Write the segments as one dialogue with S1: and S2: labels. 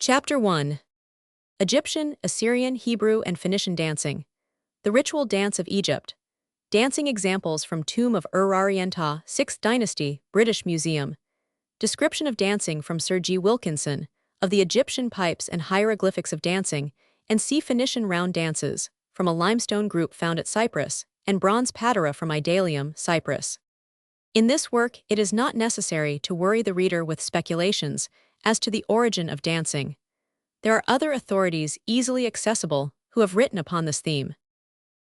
S1: Chapter 1. Egyptian, Assyrian, Hebrew, and Phoenician Dancing. The Ritual Dance of Egypt. Dancing examples from Tomb of Ur-Arienta, 6th Dynasty, British Museum. Description of dancing from Sir G. Wilkinson, of the Egyptian pipes and hieroglyphics of dancing, and see Phoenician round dances, from a limestone group found at Cyprus, and bronze patera from Idalium, Cyprus. In this work, it is not necessary to worry the reader with speculations as to the origin of dancing. There are other authorities easily accessible who have written upon this theme.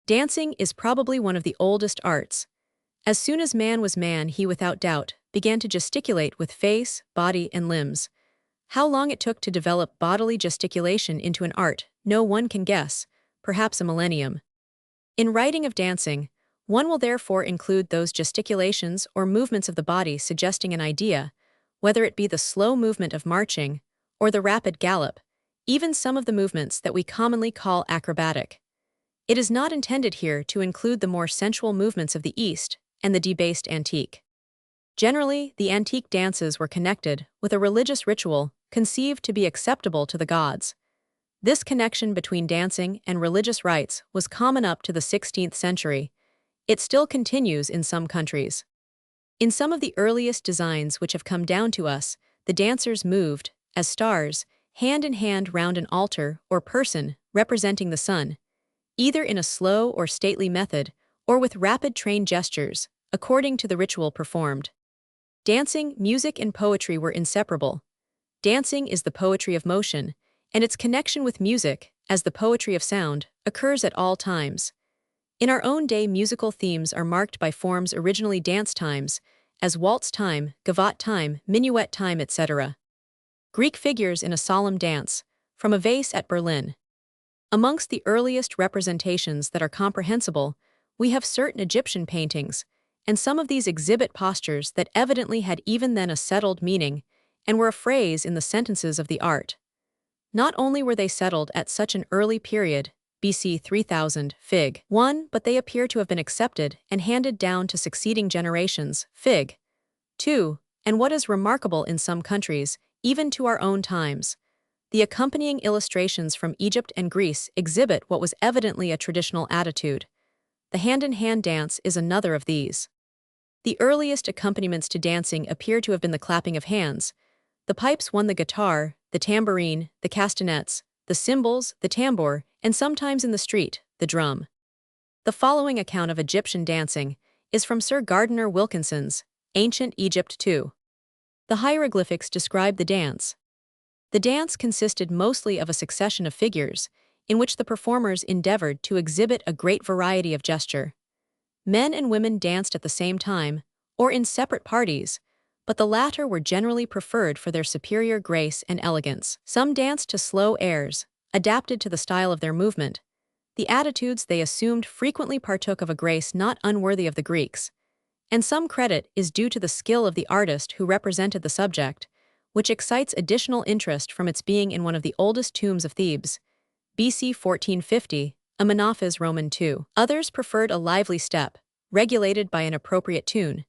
S1: Dancing is probably one of the oldest arts. As soon as man was man, he without doubt began to gesticulate with face, body, and limbs. How long it took to develop bodily gesticulation into an art, no one can guess, perhaps a millennium. In writing of dancing, one will therefore include those gesticulations or movements of the body suggesting an idea, whether it be the slow movement of marching or the rapid gallop, even some of the movements that we commonly call acrobatic. It is not intended here to include the more sensual movements of the East and the debased antique. Generally, the antique dances were connected with a religious ritual conceived to be acceptable to the gods. This connection between dancing and religious rites was common up to the 16th century. It still continues in some countries. In some of the earliest designs which have come down to us, the dancers moved, as stars, hand in hand round an altar or person representing the sun, either in a slow or stately method, or with rapid trained gestures, according to the ritual performed. Dancing, music, and poetry were inseparable. Dancing is the poetry of motion, and its connection with music, as the poetry of sound, occurs at all times. In our own day, musical themes are marked by forms originally dance times, as waltz time, gavotte time, minuet time, etc. Greek figures in a solemn dance, from a vase at Berlin. Amongst the earliest representations that are comprehensible, we have certain Egyptian paintings, and some of these exhibit postures that evidently had even then a settled meaning, and were a phrase in the sentences of the art. Not only were they settled at such an early period, BC 3000, Fig. 1, but they appear to have been accepted and handed down to succeeding generations, Fig. 2, and what is remarkable in some countries, even to our own times. The accompanying illustrations from Egypt and Greece exhibit what was evidently a traditional attitude. The hand-in-hand dance is another of these. The earliest accompaniments to dancing appear to have been the clapping of hands. The pipes won the guitar, the tambourine, the castanets, the cymbals, the tambour, and sometimes in the street, the drum. The following account of Egyptian dancing is from Sir Gardiner Wilkinson's Ancient Egypt 2. The hieroglyphics describe the dance. The dance consisted mostly of a succession of figures, in which the performers endeavored to exhibit a great variety of gesture. Men and women danced at the same time, or in separate parties, but the latter were generally preferred for their superior grace and elegance. Some danced to slow airs, adapted to the style of their movement. The attitudes they assumed frequently partook of a grace not unworthy of the Greeks, and some credit is due to the skill of the artist who represented the subject, which excites additional interest from its being in one of the oldest tombs of Thebes, BC 1450, Amenophis Roman II. Others preferred a lively step, regulated by an appropriate tune,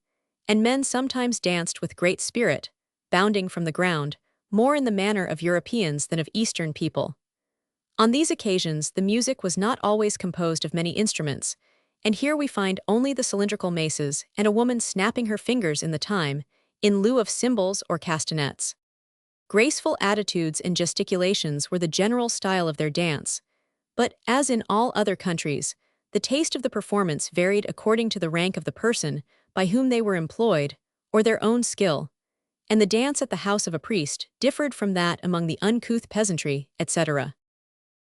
S1: and men sometimes danced with great spirit, bounding from the ground, more in the manner of Europeans than of Eastern people. On these occasions, the music was not always composed of many instruments, and here we find only the cylindrical maces and a woman snapping her fingers in the time, in lieu of cymbals or castanets. Graceful attitudes and gesticulations were the general style of their dance, but, as in all other countries, the taste of the performance varied according to the rank of the person by whom they were employed, or their own skill, and the dance at the house of a priest differed from that among the uncouth peasantry, etc.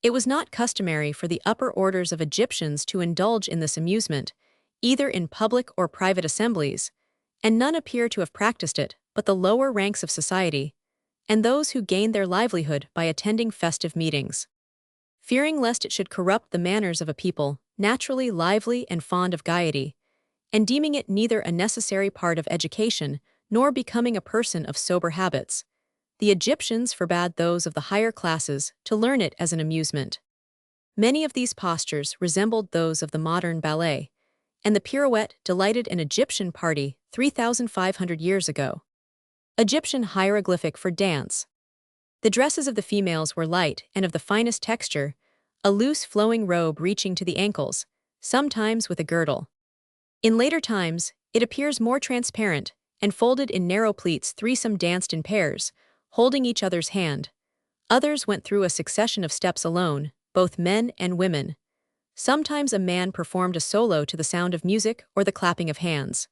S1: It was not customary for the upper orders of Egyptians to indulge in this amusement, either in public or private assemblies, and none appear to have practiced it but the lower ranks of society, and those who gained their livelihood by attending festive meetings. Fearing lest it should corrupt the manners of a people naturally lively and fond of gaiety, and deeming it neither a necessary part of education nor becoming a person of sober habits, the Egyptians forbade those of the higher classes to learn it as an amusement. Many of these postures resembled those of the modern ballet, and the pirouette delighted an Egyptian party 3,500 years ago. Egyptian hieroglyphic for dance. The dresses of the females were light and of the finest texture, a loose flowing robe reaching to the ankles, sometimes with a girdle. In later times, it appears more transparent and folded in narrow pleats. Threesome danced in pairs, holding each other's hand. Others went through a succession of steps alone, both men and women. Sometimes a man performed a solo to the sound of music or the clapping of hands.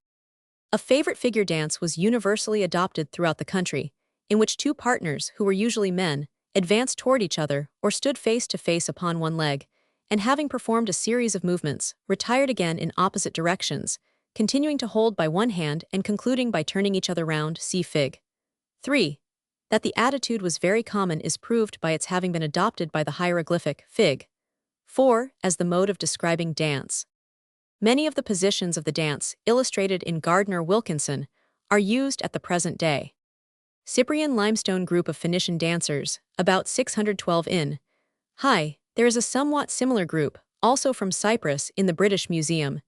S1: A favorite figure dance was universally adopted throughout the country, in which two partners, who were usually men, advanced toward each other or stood face to face upon one leg, and having performed a series of movements, retired again in opposite directions, continuing to hold by one hand and concluding by turning each other round. See Fig. 3. That the attitude was very common is proved by its having been adopted by the hieroglyphic Fig. 4 as the mode of describing dance. Many of the positions of the dance, illustrated in Gardner-Wilkinson, are used at the present day. Cyprian limestone group of Phoenician dancers, about 612 in. Hi, there is a somewhat similar group, also from Cyprus, in the British Museum.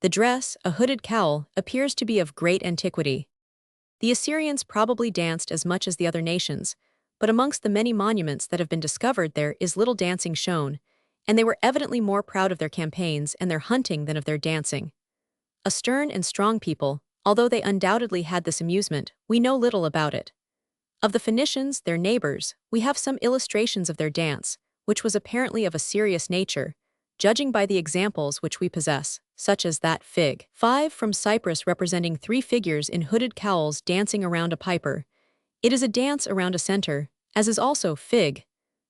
S1: The dress, a hooded cowl, appears to be of great antiquity. The Assyrians probably danced as much as the other nations, but amongst the many monuments that have been discovered there is little dancing shown, and they were evidently more proud of their campaigns and their hunting than of their dancing. A stern and strong people, although they undoubtedly had this amusement, we know little about it. Of the Phoenicians, their neighbors, we have some illustrations of their dance, which was apparently of a serious nature, judging by the examples which we possess, such as that Fig. 5 from Cyprus representing three figures in hooded cowls dancing around a piper. It is a dance around a center, as is also Fig.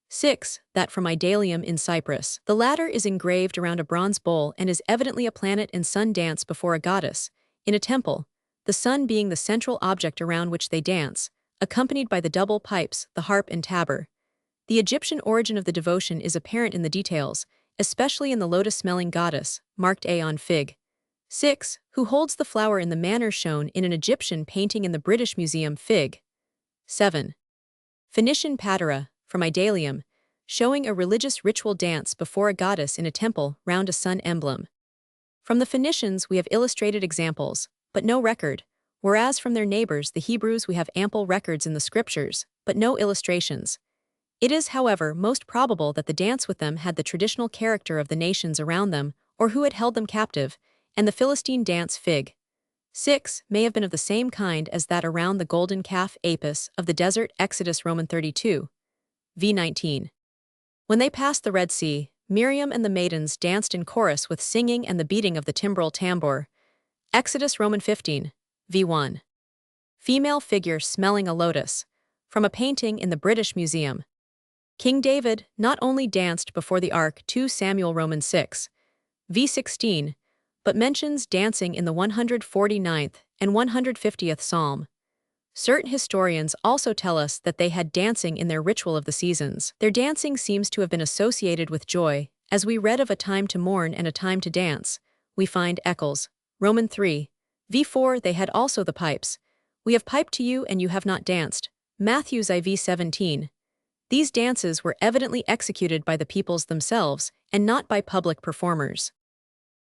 S1: 6, that from Idalium in Cyprus. The latter is engraved around a bronze bowl and is evidently a planet and sun dance before a goddess, in a temple, the sun being the central object around which they dance, accompanied by the double pipes, the harp and tabor. The Egyptian origin of the devotion is apparent in the details, especially in the lotus-smelling goddess, marked A on Fig. 6, who holds the flower in the manner shown in an Egyptian painting in the British Museum. Fig. 7. Phoenician patera, from Idalium, showing a religious ritual dance before a goddess in a temple round a sun emblem. From the Phoenicians we have illustrated examples, but no record, whereas from their neighbors the Hebrews we have ample records in the scriptures, but no illustrations. It is, however, most probable that the dance with them had the traditional character of the nations around them or who had held them captive, and the Philistine dance Fig. 6 may have been of the same kind as that around the golden calf Apis of the desert. Exodus Roman 32. v. 19. When they passed the Red Sea, Miriam and the maidens danced in chorus with singing and the beating of the timbral tambor. Exodus Roman 15. v. 1. Female figure smelling a lotus, from a painting in the British Museum. King David not only danced before the ark. 2 Samuel Roman 6. v. 16, but mentions dancing in the 149th and 150th Psalm. Certain historians also tell us that they had dancing in their ritual of the seasons. Their dancing seems to have been associated with joy, as we read of a time to mourn and a time to dance. We find Eccles, Roman 3. v. 4. They had also the pipes. We have piped to you and you have not danced. Matthew's IV 17. These dances were evidently executed by the peoples themselves and not by public performers.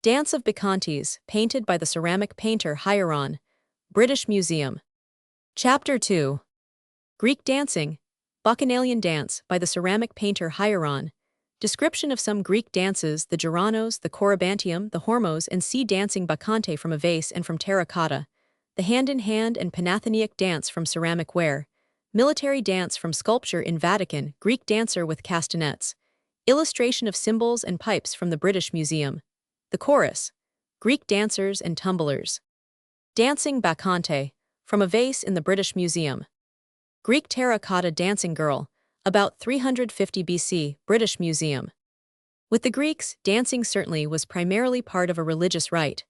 S1: Dance of Bacchantes, painted by the ceramic painter Hieron, British Museum. Chapter 2. Greek dancing, Bacchanalian dance by the ceramic painter Hieron. Description of some Greek dances, the Geronos, the Corybantium, the Hormos, and sea dancing Bacchante from a vase and from terracotta, the hand-in-hand and Panathenic dance from ceramic ware, military dance from sculpture in Vatican, Greek dancer with castanets, illustration of cymbals and pipes from the British Museum, the chorus, Greek dancers and tumblers. Dancing Bacchante, from a vase in the British Museum. Greek terracotta dancing girl, about 350 BC, British Museum. With the Greeks, dancing certainly was primarily part of a religious rite.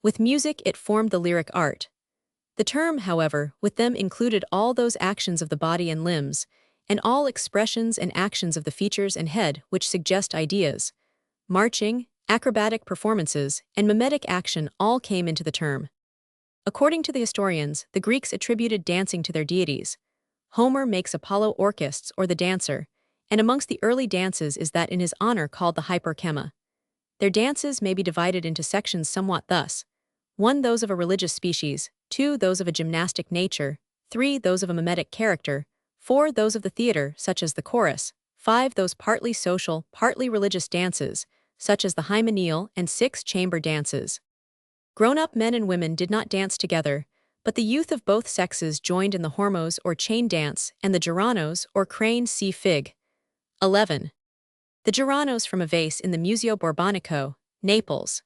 S1: With music it formed the lyric art. The term, however, with them included all those actions of the body and limbs, and all expressions and actions of the features and head which suggest ideas. Marching, acrobatic performances, and mimetic action all came into the term. According to the historians, the Greeks attributed dancing to their deities. Homer makes Apollo Orchis or the dancer, and amongst the early dances is that in his honor called the hyperchema. Their dances may be divided into sections somewhat thus: 1. Those of a religious species, 2. Those of a gymnastic nature, 3. Those of a mimetic character, 4. Those of the theater, such as the chorus. 5. Those partly social, partly religious dances, such as the hymeneal, and 6. Chamber dances. Grown-up men and women did not dance together, but the youth of both sexes joined in the hormos or chain dance and the giranos or crane see fig. 11. The giranos from a vase in the Museo Borbonico, Naples.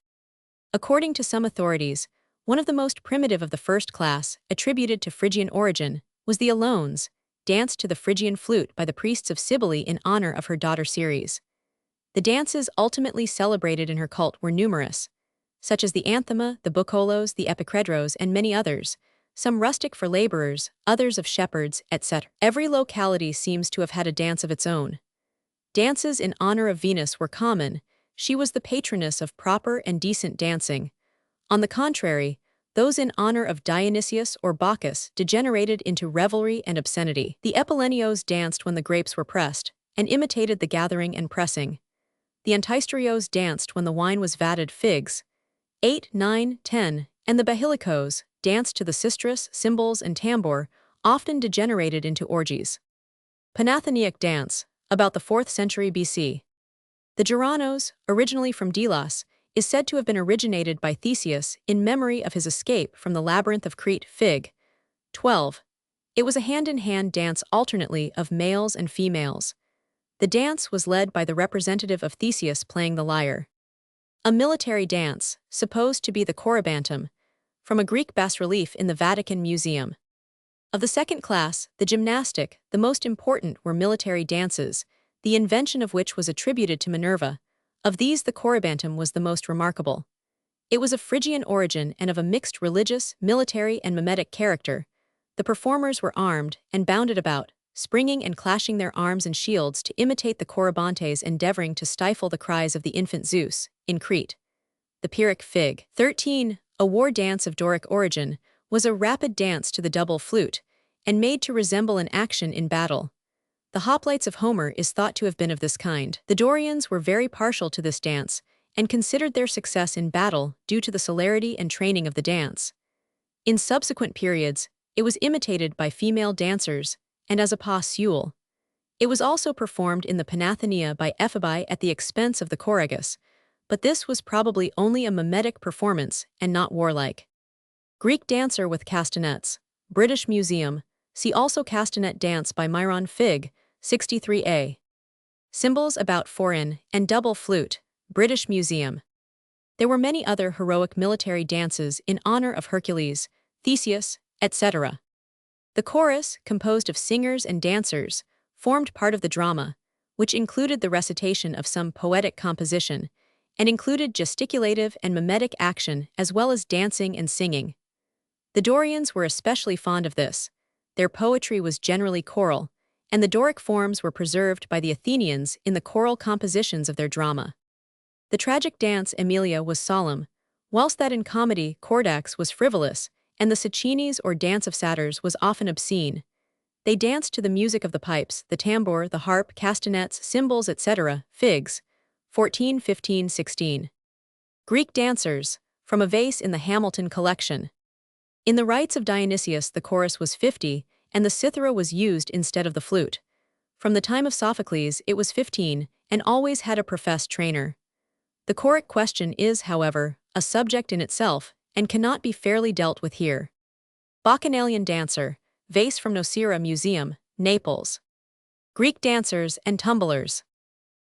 S1: According to some authorities, one of the most primitive of the first class, attributed to Phrygian origin, was the alones, danced to the Phrygian flute by the priests of Cybele in honor of her daughter Ceres. The dances ultimately celebrated in her cult were numerous, such as the anthema, the bucolos, the epicredros, and many others, some rustic for laborers, others of shepherds, etc. Every locality seems to have had a dance of its own. Dances in honor of Venus were common. She was the patroness of proper and decent dancing. On the contrary, those in honor of Dionysius or Bacchus degenerated into revelry and obscenity. The Epilenios danced when the grapes were pressed, and imitated the gathering and pressing. The Antisterios danced when the wine was vatted figs. 8, 9, 10, and the Bahilicos danced to the sistrus, cymbals, and tambour, often degenerated into orgies. Panathenaic dance, about the 4th century BC. The Giranos, originally from Delos, is said to have been originated by Theseus in memory of his escape from the labyrinth of Crete. Fig. 12. It was a hand-in-hand dance alternately of males and females. The dance was led by the representative of Theseus playing the lyre. A military dance, supposed to be the choreographers, from a Greek bas-relief in the Vatican Museum. Of the second class, the gymnastic, the most important were military dances, the invention of which was attributed to Minerva. Of these the choreographers was the most remarkable. It was of Phrygian origin and of a mixed religious, military, and mimetic character. The performers were armed and bounded about, springing and clashing their arms and shields to imitate the choreographers endeavoring to stifle the cries of the infant Zeus, in Crete. The Pyrrhic Fig. 13. A war dance of Doric origin, was a rapid dance to the double flute, and made to resemble an action in battle. The hoplites of Homer is thought to have been of this kind. The Dorians were very partial to this dance, and considered their success in battle due to the celerity and training of the dance. In subsequent periods, it was imitated by female dancers, and as a pas seul. It was also performed in the Panathenaea by Ephebi at the expense of the choragus, but this was probably only a mimetic performance and not warlike. Greek dancer with castanets. British Museum. See also castanet dance by Myron Fig. 63a. Cymbals about foreign and double flute. British Museum. There were many other heroic military dances in honor of Hercules, Theseus, etc. The chorus, composed of singers and dancers, formed part of the drama, which included the recitation of some poetic composition, and included gesticulative and mimetic action as well as dancing and singing. The Dorians were especially fond of this. Their poetry was generally choral, and the Doric forms were preserved by the Athenians in the choral compositions of their drama. The tragic dance Emilia was solemn, whilst that in comedy Cordax was frivolous, and the Sicines or dance of satyrs was often obscene. They danced to the music of the pipes, the tambour, the harp, castanets, cymbals, etc. Figs. 14, 15, 16. Greek dancers, from a vase in the Hamilton collection. In the rites of Dionysius the chorus was 50, and the cithara was used instead of the flute. From the time of Sophocles it was 15, and always had a professed trainer. The choric question is, however, a subject in itself, and cannot be fairly dealt with here. Bacchanalian dancer, vase from Nocera Museum, Naples. Greek dancers and tumblers.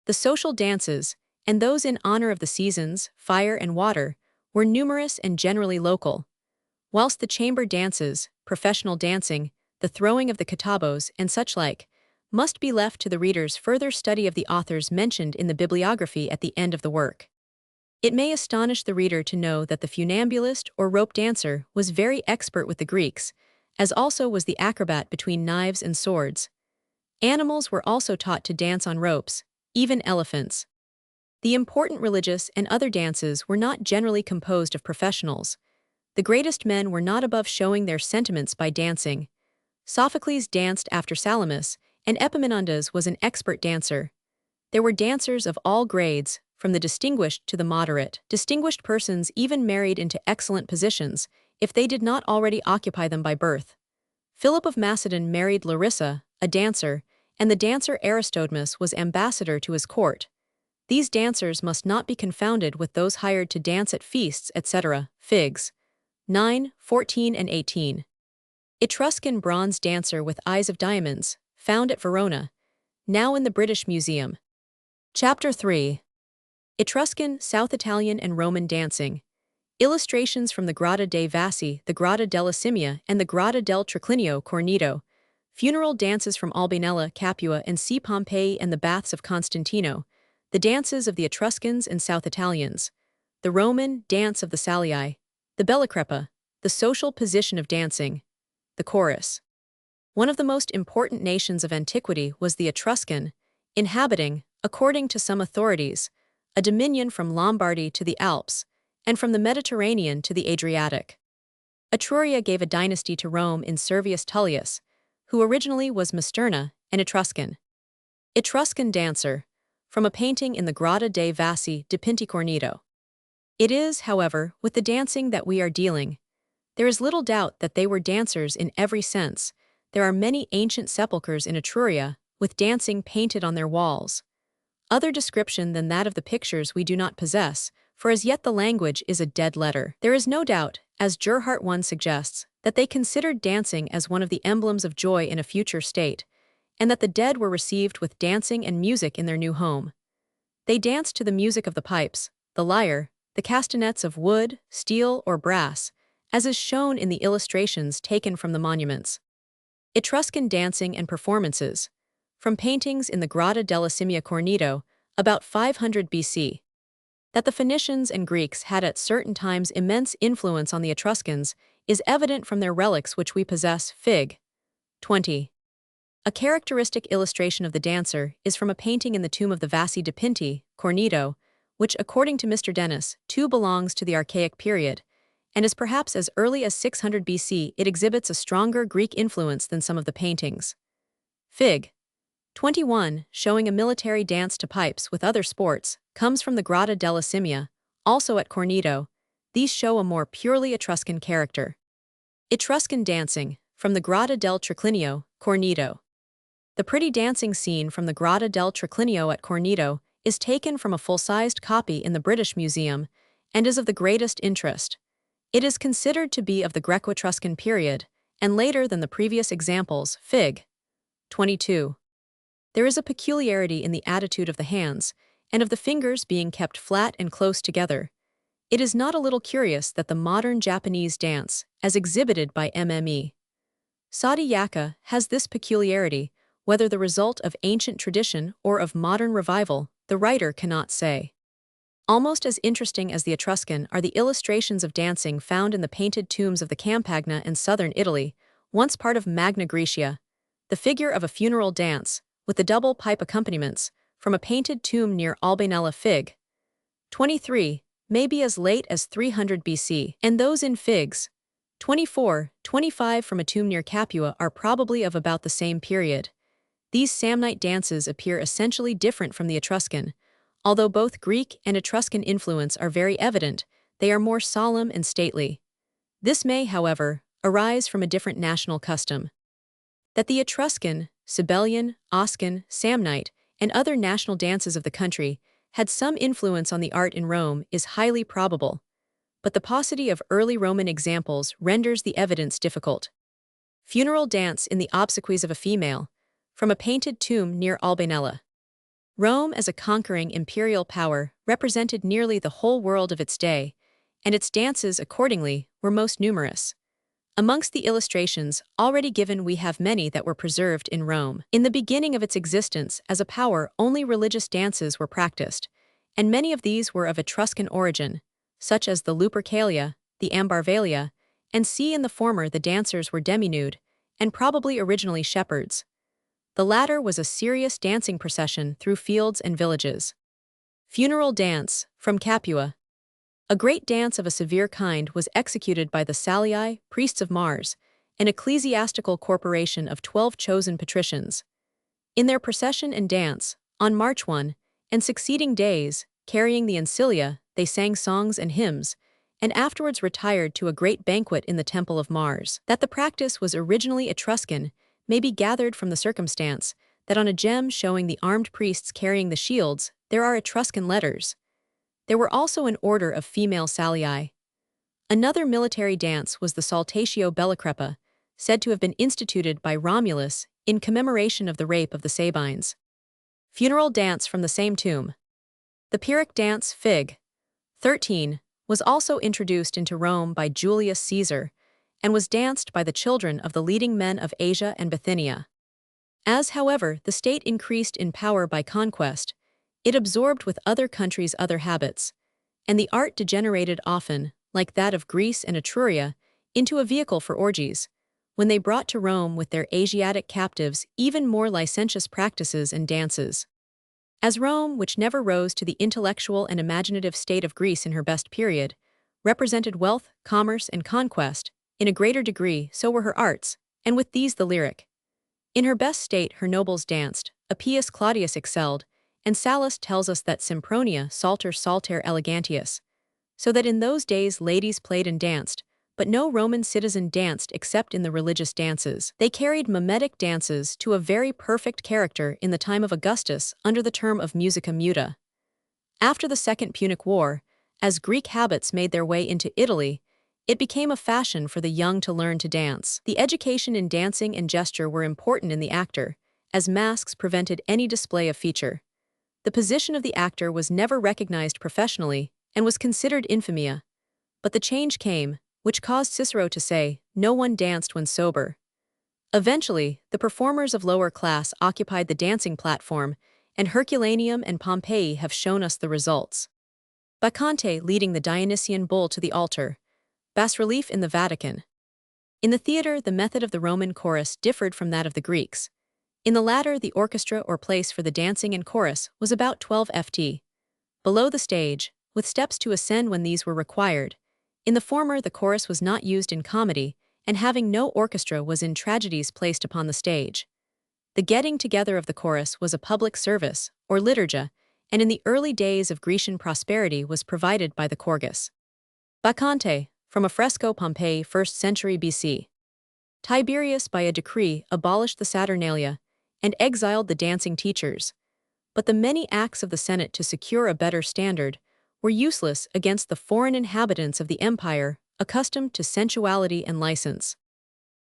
S1: The social dances, and those in honor of the seasons, fire and water, were numerous and generally local. Whilst the chamber dances, professional dancing, the throwing of the katabos, and such like, must be left to the reader's further study of the authors mentioned in the bibliography at the end of the work. It may astonish the reader to know that the funambulist or rope dancer was very expert with the Greeks, as also was the acrobat between knives and swords. Animals were also taught to dance on ropes, even elephants. The important religious and other dances were not generally composed of professionals. The greatest men were not above showing their sentiments by dancing. Sophocles danced after Salamis, and Epaminondas was an expert dancer. There were dancers of all grades, from the distinguished to the moderate. Distinguished persons even married into excellent positions, if they did not already occupy them by birth. Philip of Macedon married Larissa, a dancer, and the dancer Aristodemus was ambassador to his court. These dancers must not be confounded with those hired to dance at feasts, etc. Figs. 9, 14 and 18. Etruscan bronze dancer with eyes of diamonds, found at Verona, now in the British Museum. Chapter 3. Etruscan, South Italian and Roman dancing. Illustrations from the Grotta dei Vassi, the Grotta della Simia, and the Grotta del Triclinio Corneto. Funeral dances from Albinella, Capua, and C. Pompeii and the Baths of Constantino. The dances of the Etruscans and South Italians. The Roman dance of the Salii. The Bellicrepa, the social position of dancing. The chorus. One of the most important nations of antiquity was the Etruscan, inhabiting, according to some authorities, a dominion from Lombardy to the Alps, and from the Mediterranean to the Adriatic. Etruria gave a dynasty to Rome in Servius Tullius, who originally was Masterna, an Etruscan. Etruscan dancer, from a painting in the Grotta dei Vassi dipinti Corneto. It is, however, with the dancing that we are dealing. There is little doubt that they were dancers in every sense. There are many ancient sepulchres in Etruria, with dancing painted on their walls. Other description than that of the pictures we do not possess, for as yet the language is a dead letter. There is no doubt, as Gerhardt 1 suggests, that they considered dancing as one of the emblems of joy in a future state, and that the dead were received with dancing and music in their new home. They danced to the music of the pipes, the lyre, the castanets of wood, steel, or brass, as is shown in the illustrations taken from the monuments. Etruscan dancing and performances, from paintings in the Grotta della Simia Corneto, about 500 BC. That the Phoenicians and Greeks had at certain times immense influence on the Etruscans is evident from their relics which we possess. Fig. 20. A characteristic illustration of the dancer is from a painting in the tomb of the Vassi dipinti, Corneto, which, according to Mr. Dennis, too belongs to the Archaic period, and is perhaps as early as 600 BC. It exhibits a stronger Greek influence than some of the paintings. Fig. 21, showing a military dance to pipes with other sports, comes from the Grotta della Simia, also at Corneto. These show a more purely Etruscan character. Etruscan dancing, from the Grotta del Triclinio, Corneto. The pretty dancing scene from the Grotta del Triclinio at Corneto is taken from a full-sized copy in the British Museum and is of the greatest interest. It is considered to be of the Greco-Etruscan period, and later than the previous examples. Fig. 22. There is a peculiarity in the attitude of the hands, and of the fingers being kept flat and close together. It is not a little curious that the modern Japanese dance, as exhibited by Mme. Sadi Yaka, has this peculiarity, whether the result of ancient tradition or of modern revival, the writer cannot say. Almost as interesting as the Etruscan are the illustrations of dancing found in the painted tombs of the Campagna in southern Italy, once part of Magna Graecia. The figure of a funeral dance, with the double pipe accompaniments, from a painted tomb near Albinella. Fig. 23, may be as late as 300 BC, and those in Figs. 24, 25 from a tomb near Capua are probably of about the same period. These Samnite dances appear essentially different from the Etruscan. Although both Greek and Etruscan influence are very evident, they are more solemn and stately. This may, however, arise from a different national custom. That the Etruscan, Sibelian, Oscan, Samnite, and other national dances of the country had some influence on the art in Rome is highly probable, but the paucity of early Roman examples renders the evidence difficult. Funeral dance in the obsequies of a female, from a painted tomb near Albinella. Rome, as a conquering imperial power, represented nearly the whole world of its day, and its dances, accordingly, were most numerous. Amongst the illustrations already given we have many that were preserved in Rome. In the beginning of its existence as a power, only religious dances were practiced, and many of these were of Etruscan origin, such as the Lupercalia, the Ambarvalia, and see in the former the dancers were demi-nude, and probably originally shepherds. The latter was a serious dancing procession through fields and villages. Funeral dance, from Capua. A great dance of a severe kind was executed by the Salii, priests of Mars, an ecclesiastical corporation of 12 chosen patricians. In their procession and dance, on March 1, and succeeding days, carrying the Ancilia, they sang songs and hymns, and afterwards retired to a great banquet in the temple of Mars. That the practice was originally Etruscan may be gathered from the circumstance that on a gem showing the armed priests carrying the shields, there are Etruscan letters. There were also an order of female salii. Another military dance was the saltatio bellicrepa, said to have been instituted by Romulus in commemoration of the rape of the Sabines. Funeral dance from the same tomb. The Pyrrhic dance Fig. 13 was also introduced into Rome by Julius Caesar and was danced by the children of the leading men of Asia and Bithynia. As, however, the state increased in power by conquest, it absorbed with other countries other habits, and the art degenerated often, like that of Greece and Etruria, into a vehicle for orgies, when they brought to Rome with their Asiatic captives even more licentious practices and dances. As Rome, which never rose to the intellectual and imaginative state of Greece in her best period, represented wealth, commerce, and conquest, in a greater degree so were her arts, and with these the lyric. In her best state her nobles danced, Appius Claudius excelled, and Sallust tells us that Sempronia salter salter elegantius, so that in those days ladies played and danced, but no Roman citizen danced except in the religious dances. They carried mimetic dances to a very perfect character in the time of Augustus under the term of musica muta. After the Second Punic War, as Greek habits made their way into Italy, it became a fashion for the young to learn to dance. The education in dancing and gesture were important in the actor, as masks prevented any display of feature. The position of the actor was never recognized professionally and was considered infamia. But the change came, which caused Cicero to say, "No one danced when sober." Eventually, the performers of lower class occupied the dancing platform, and Herculaneum and Pompeii have shown us the results. Bacchante leading the Dionysian bull to the altar. Bas-relief in the Vatican. In the theater, the method of the Roman chorus differed from that of the Greeks. In the latter, the orchestra or place for the dancing and chorus was about 12 ft. Below the stage, with steps to ascend when these were required. In the former, the chorus was not used in comedy, and having no orchestra was in tragedies placed upon the stage. The getting together of the chorus was a public service, or liturgia, and in the early days of Grecian prosperity was provided by the chorus. Bacchante, from a fresco Pompeii 1st century BC. Tiberius by a decree abolished the Saturnalia and exiled the dancing teachers. But the many acts of the Senate to secure a better standard were useless against the foreign inhabitants of the empire accustomed to sensuality and license.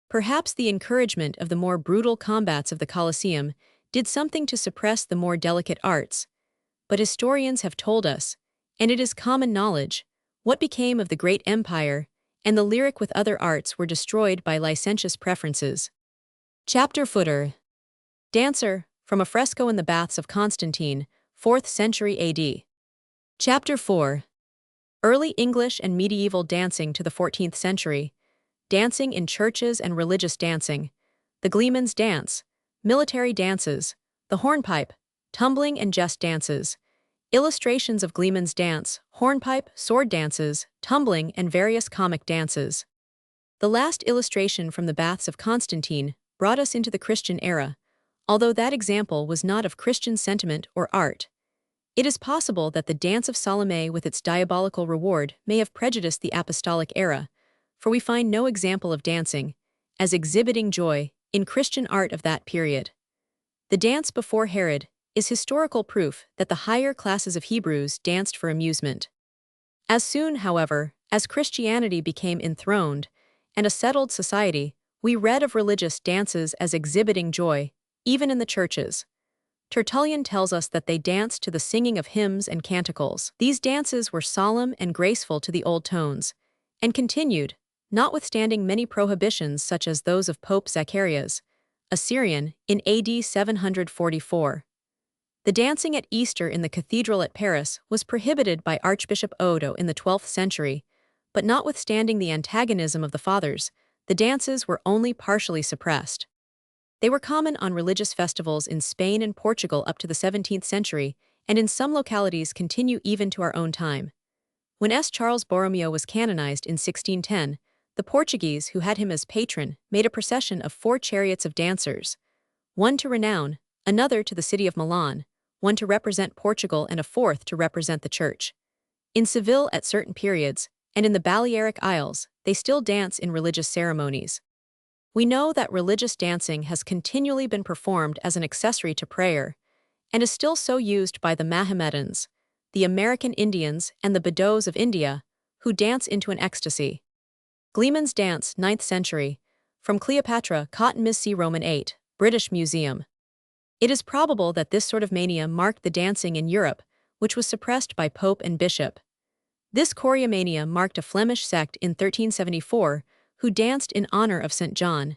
S1: Perhaps the encouragement of the more brutal combats of the Colosseum did something to suppress the more delicate arts, but historians have told us, and it is common knowledge, what became of the great empire, and the lyric with other arts were destroyed by licentious preferences. Chapter Footer. Dancer, from a fresco in the Baths of Constantine, 4th century AD. Chapter 4. Early English and medieval dancing to the 14th century. Dancing in churches and religious dancing. The gleeman's dance. Military dances. The hornpipe. Tumbling and jest dances. Illustrations of gleeman's dance, hornpipe, sword dances, tumbling, and various comic dances. The last illustration from the Baths of Constantine brought us into the Christian era, although that example was not of Christian sentiment or art. It is possible that the dance of Salome with its diabolical reward may have prejudiced the apostolic era, for we find no example of dancing, as exhibiting joy, in Christian art of that period. The dance before Herod is historical proof that the higher classes of Hebrews danced for amusement. As soon, however, as Christianity became enthroned and a settled society, we read of religious dances as exhibiting joy, even in the churches. Tertullian tells us that they danced to the singing of hymns and canticles. These dances were solemn and graceful to the old tones, and continued, notwithstanding many prohibitions such as those of Pope Zacharias, a Syrian, in AD 744. The dancing at Easter in the cathedral at Paris was prohibited by Archbishop Odo in the 12th century, but notwithstanding the antagonism of the fathers, the dances were only partially suppressed. They were common on religious festivals in Spain and Portugal up to the 17th century, and in some localities continue even to our own time. When Charles Borromeo was canonized in 1610, the Portuguese, who had him as patron, made a procession of 4 chariots of dancers, one to renown, another to the city of Milan, one to represent Portugal, and a 4th to represent the Church. In Seville at certain periods, and in the Balearic Isles, they still dance in religious ceremonies. We know that religious dancing has continually been performed as an accessory to prayer, and is still so used by the Mohammedans, the American Indians, and the Bedouins of India, who dance into an ecstasy. Gleeman's dance, 9th century, from Cleopatra, Cotton Ms. C. Roman 8, British Museum. It is probable that this sort of mania marked the dancing in Europe, which was suppressed by Pope and Bishop. This choreomania marked a Flemish sect in 1374 who danced in honor of St. John,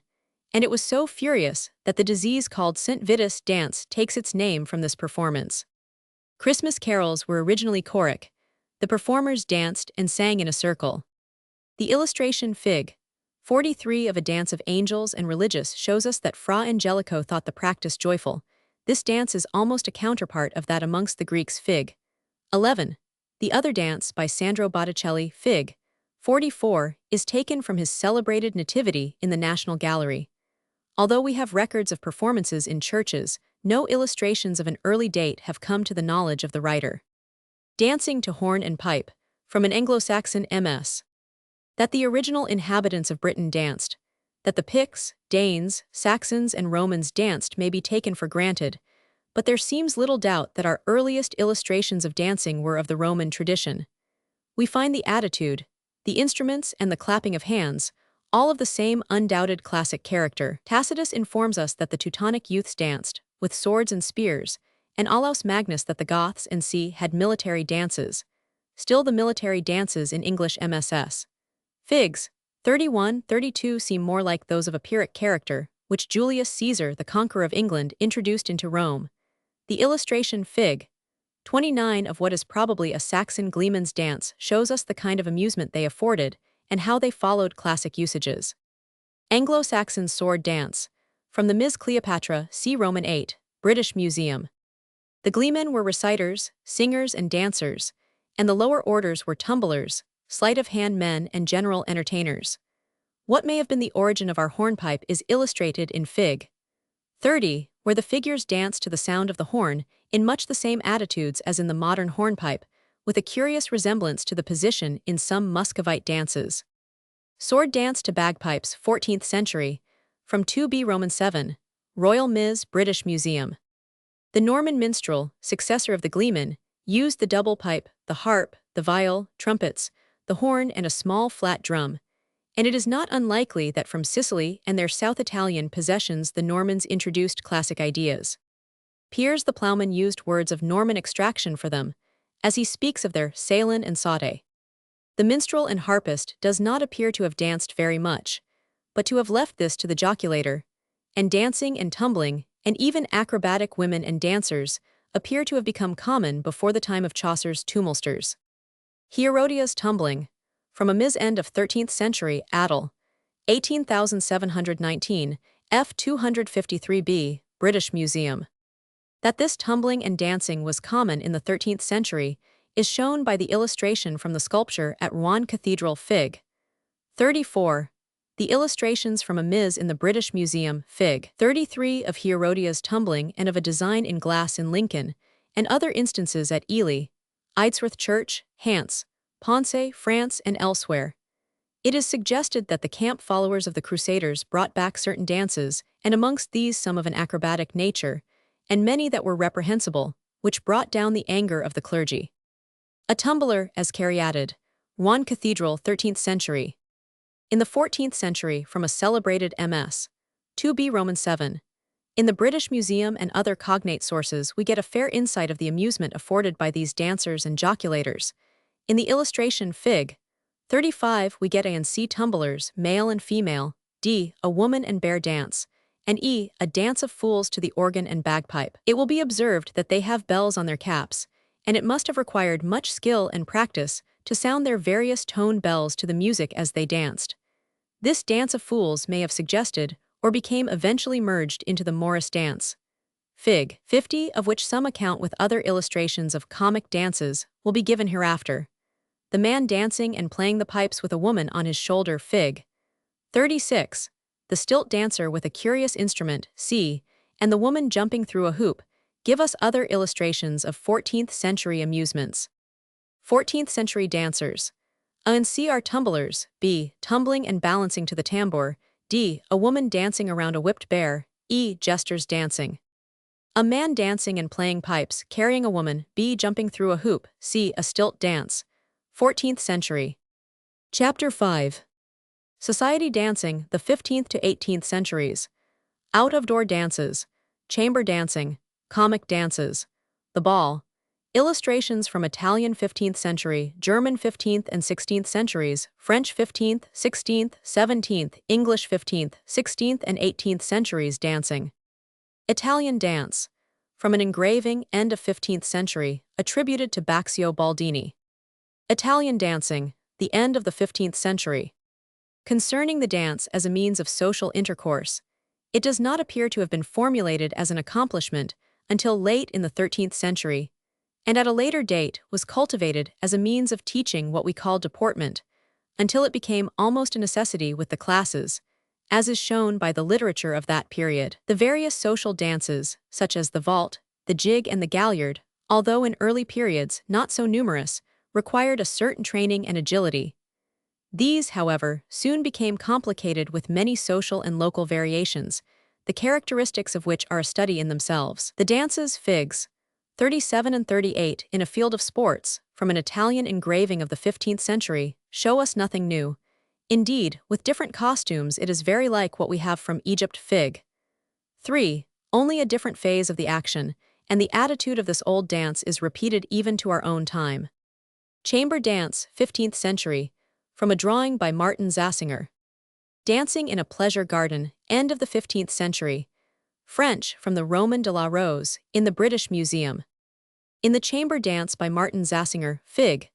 S1: and it was so furious that the disease called St. Vitus dance takes its name from this performance. Christmas carols were originally choric. The performers danced and sang in a circle. The illustration Fig. 43 of A Dance of Angels and Religious shows us that Fra Angelico thought the practice joyful. This dance is almost a counterpart of that amongst the Greeks Fig. 11. The Other Dance by Sandro Botticelli Fig. 44 is taken from his celebrated Nativity in the National Gallery. Although we have records of performances in churches, no illustrations of an early date have come to the knowledge of the writer. Dancing to Horn and Pipe, from an Anglo-Saxon MS. That the original inhabitants of Britain danced, that the Picts, Danes, Saxons, and Romans danced may be taken for granted, but there seems little doubt that our earliest illustrations of dancing were of the Roman tradition. We find the attitude, the instruments, and the clapping of hands, all of the same undoubted classic character. Tacitus informs us that the Teutonic youths danced, with swords and spears, and Olaus Magnus that the Goths and C had military dances. Still the military dances in English MSS. Figs. 31-32 seem more like those of a Pyrrhic character, which Julius Caesar, the conqueror of England, introduced into Rome. The illustration Fig. 29 of what is probably a Saxon gleeman's dance shows us the kind of amusement they afforded and how they followed classic usages. Anglo-Saxon sword dance, from the Ms. Cleopatra, see Roman 8, British Museum. The gleemen were reciters, singers, and dancers, and the lower orders were tumblers, sleight-of-hand men, and general entertainers. What may have been the origin of our hornpipe is illustrated in Fig. 30, where the figures dance to the sound of the horn, in much the same attitudes as in the modern hornpipe, with a curious resemblance to the position in some Muscovite dances. Sword dance to bagpipes, 14th century, from 2b Roman 7, Royal Ms. British Museum. The Norman minstrel, successor of the gleeman, used the double pipe, the harp, the viol, trumpets, the horn, and a small flat drum, and it is not unlikely that from Sicily and their South Italian possessions the Normans introduced classic ideas. Piers the Plowman used words of Norman extraction for them, as he speaks of their salin and saute. The minstrel and harpist does not appear to have danced very much, but to have left this to the joculator, and dancing and tumbling, and even acrobatic women and dancers, appear to have become common before the time of Chaucer's tumulsters. Heroia's tumbling, from a Ms. end of 13th century, Adel, 18,719, f. 253b, British Museum. That this tumbling and dancing was common in the 13th century is shown by the illustration from the sculpture at Rouen Cathedral Fig. 34. The illustrations from a Ms. in the British Museum Fig. 33 of Herodia's tumbling and of a design in glass in Lincoln, and other instances at Ely, Eidsworth Church, Hants, Ponce, France, and elsewhere. It is suggested that the camp followers of the Crusaders brought back certain dances, and amongst these some of an acrobatic nature, and many that were reprehensible, which brought down the anger of the clergy. A tumbler, as caryatid, Rouen Cathedral, 13th century. In the 14th century, from a celebrated MS. 2b Roman 7. In the British Museum and other cognate sources we get a fair insight of the amusement afforded by these dancers and joculators. In the illustration Fig. 35 we get A and C tumblers, male and female, D, a woman and bear dance, and E, a dance of fools to the organ and bagpipe. It will be observed that they have bells on their caps, and it must have required much skill and practice to sound their various tone bells to the music as they danced. This dance of fools may have suggested, or became eventually merged into the Morris dance. Fig. 50, of which some account with other illustrations of comic dances, will be given hereafter. The man dancing and playing the pipes with a woman on his shoulder Fig. 36. The stilt dancer with a curious instrument C, and the woman jumping through a hoop, give us other illustrations of 14th century amusements. 14th century dancers. A and C are tumblers, B, tumbling and balancing to the tambour, D. A woman dancing around a whipped bear. E. Jesters dancing. A man dancing and playing pipes, carrying a woman. B. Jumping through a hoop. C. A stilt dance. 14th century. Chapter 5. Society dancing, the 15th to 18th centuries. Out-of-door dances. Chamber dancing. Comic dances. The ball. Illustrations from Italian 15th century, German 15th and 16th centuries, French 15th, 16th, 17th, English 15th, 16th and 18th centuries dancing. Italian dance. From an engraving, end of 15th century, attributed to Baccio Baldini. Italian dancing, the end of the 15th century. Concerning the dance as a means of social intercourse, it does not appear to have been formulated as an accomplishment until late in the 13th century, and at a later date was cultivated as a means of teaching what we call deportment, until it became almost a necessity with the classes, as is shown by the literature of that period. The various social dances, such as the vault, the jig and the galliard, although in early periods not so numerous, required a certain training and agility. These, however, soon became complicated with many social and local variations, the characteristics of which are a study in themselves. The dances Figs, 37 and 38 in a field of sports, from an Italian engraving of the 15th century, show us nothing new. Indeed, with different costumes it is very like what we have from Egypt Fig. 3. Only a different phase of the action, and the attitude of this old dance is repeated even to our own time. Chamber dance, 15th century, from a drawing by Martin Zassinger. Dancing in a pleasure garden, end of the 15th century. French, from the Roman de la Rose, in the British Museum. In the chamber dance by Martin Zassinger, Fig.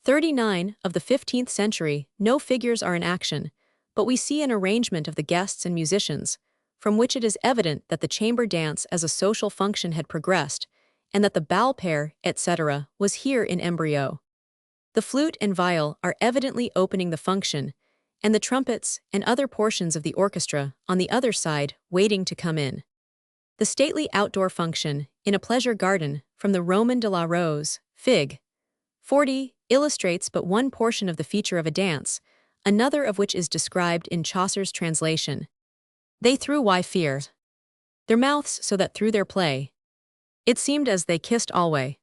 S1: 39 of the 15th century, no figures are in action, but we see an arrangement of the guests and musicians, from which it is evident that the chamber dance as a social function had progressed, and that the bal pair, etc., was here in embryo. The flute and viol are evidently opening the function, and the trumpets and other portions of the orchestra, on the other side, waiting to come in. The stately outdoor function, in a pleasure garden, from the Roman de la Rose, Fig. 40, illustrates but one portion of the feature of a dance, another of which is described in Chaucer's translation. They threw why fear their mouths so that through their play it seemed as they kissed alway.